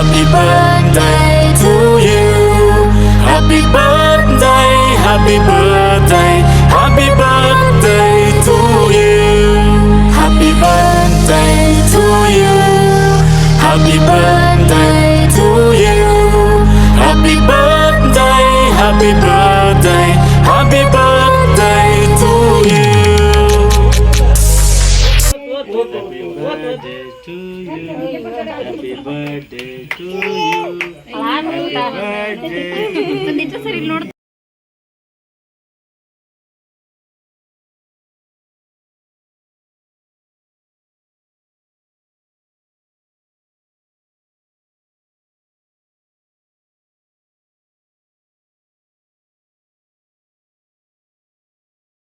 Happy birthday to you. Happy birthday, happy birthday, happy birthday to you. Happy birthday to you. Happy birthday to you. Happy birthday, happy birthday, happy birthday to you. Happy birthday to you. Happy birthday to you. Happy birthday.